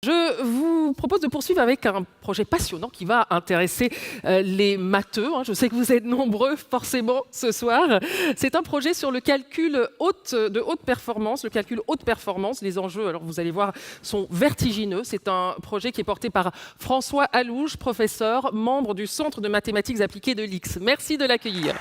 Je vous propose de poursuivre avec un projet passionnant qui va intéresser les matheux. Je sais que vous êtes nombreux forcément ce soir. C'est un projet sur le calcul de haute performance, le calcul haute performance. Les enjeux, alors vous allez voir, sont vertigineux. C'est un projet qui est porté par François Allouge, professeur, membre du Centre de mathématiques appliquées de l'IX. Merci de l'accueillir.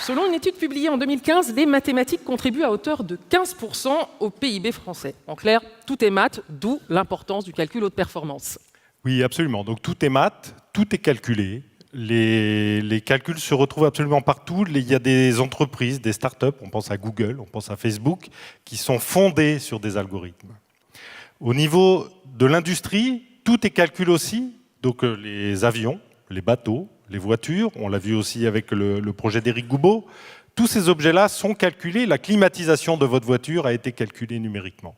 Selon une étude publiée en 2015, les mathématiques contribuent à hauteur de 15% au PIB français. En clair, tout est maths, d'où l'importance du calcul haute performance. Oui, absolument. Donc tout est maths, tout est calculé. Les calculs se retrouvent absolument partout. Il y a des entreprises, des startups, on pense à Google, on pense à Facebook, qui sont fondées sur des algorithmes. Au niveau de l'industrie, tout est calculé aussi. Donc les avions, les bateaux, les voitures, on l'a vu aussi avec le projet d'Éric Goubeau. Tous ces objets-là sont calculés. La climatisation de votre voiture a été calculée numériquement.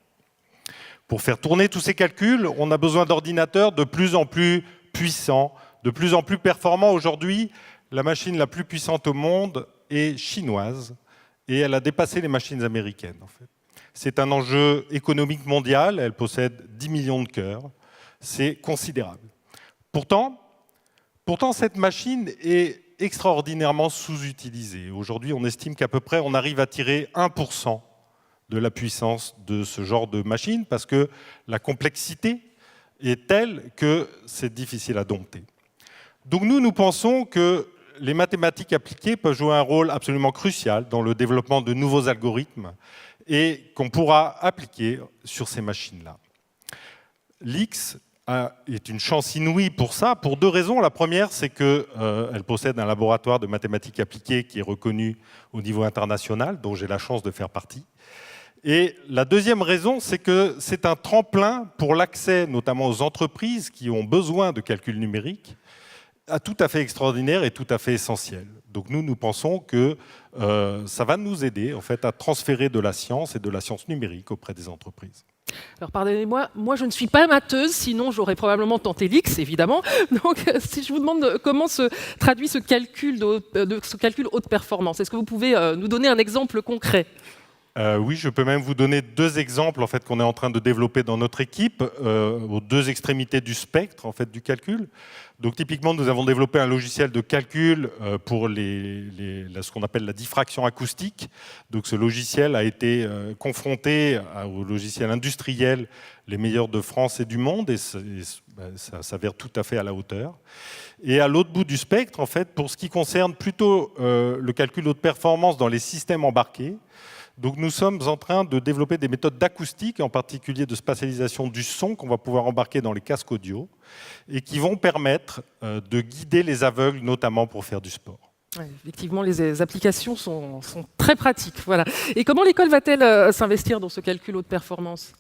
Pour faire tourner tous ces calculs, on a besoin d'ordinateurs de plus en plus puissants, de plus en plus performants. Aujourd'hui, la machine la plus puissante au monde est chinoise et elle a dépassé les machines américaines, en fait. C'est un enjeu économique mondial. Elle possède 10 millions de cœurs. C'est considérable. Pourtant, cette machine est extraordinairement sous-utilisée. Aujourd'hui, on estime qu'à peu près, on arrive à tirer 1% de la puissance de ce genre de machine parce que la complexité est telle que c'est difficile à dompter. Donc nous pensons que les mathématiques appliquées peuvent jouer un rôle absolument crucial dans le développement de nouveaux algorithmes et qu'on pourra appliquer sur ces machines-là. L'IX est une chance inouïe pour ça, pour deux raisons. La première, c'est qu'elle possède un laboratoire de mathématiques appliquées qui est reconnu au niveau international, dont j'ai la chance de faire partie. Et la deuxième raison, c'est que c'est un tremplin pour l'accès, notamment aux entreprises qui ont besoin de calculs numériques, tout à fait extraordinaire et tout à fait essentiel. Donc nous pensons que ça va nous aider en fait, à transférer de la science et de la science numérique auprès des entreprises. Alors pardonnez-moi, moi je ne suis pas matheuse, sinon j'aurais probablement tenté l'X, évidemment. Donc si je vous demande comment se traduit ce calcul haute performance, est-ce que vous pouvez nous donner un exemple concret ? Oui, je peux même vous donner deux exemples en fait, qu'on est en train de développer dans notre équipe, aux deux extrémités du spectre en fait, du calcul. Donc typiquement, nous avons développé un logiciel de calcul pour ce qu'on appelle la diffraction acoustique. Donc ce logiciel a été confronté au logiciel industriel les meilleurs de France et du monde, et ça s'avère tout à fait à la hauteur. Et à l'autre bout du spectre, en fait, pour ce qui concerne plutôt le calcul haute performance dans les systèmes embarqués, donc nous sommes en train de développer des méthodes d'acoustique, en particulier de spatialisation du son qu'on va pouvoir embarquer dans les casques audio et qui vont permettre de guider les aveugles, notamment pour faire du sport. Ouais, effectivement, les applications sont très pratiques. Voilà. Et comment l'école va-t-elle s'investir dans ce calcul haute performance ?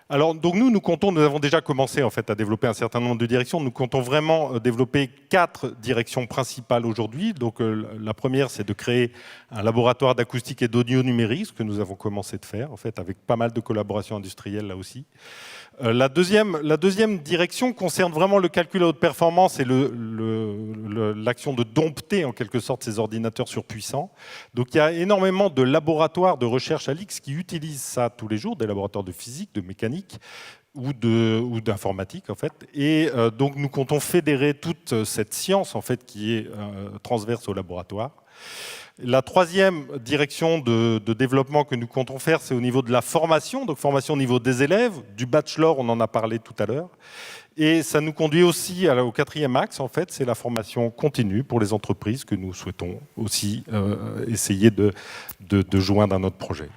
Alors, donc nous avons déjà commencé en fait, à développer un certain nombre de directions. Nous comptons vraiment développer 4 directions principales aujourd'hui. Donc, la première, c'est de créer un laboratoire d'acoustique et d'audio numérique, ce que nous avons commencé de faire, en fait, avec pas mal de collaborations industrielles là aussi. La deuxième direction concerne vraiment le calcul à haute performance et l'action de dompter en quelque sorte ces ordinateurs surpuissants. Donc il y a énormément de laboratoires de recherche à l'IX qui utilisent ça tous les jours, des laboratoires de physique, de mécanique ou d'informatique en fait. Et donc nous comptons fédérer toute cette science en fait qui est transverse au laboratoire. La troisième direction de développement que nous comptons faire, c'est au niveau de la formation, donc formation au niveau des élèves, du bachelor, on en a parlé tout à l'heure. Et ça nous conduit aussi au quatrième axe, en fait, c'est la formation continue pour les entreprises que nous souhaitons aussi essayer de joindre à notre projet.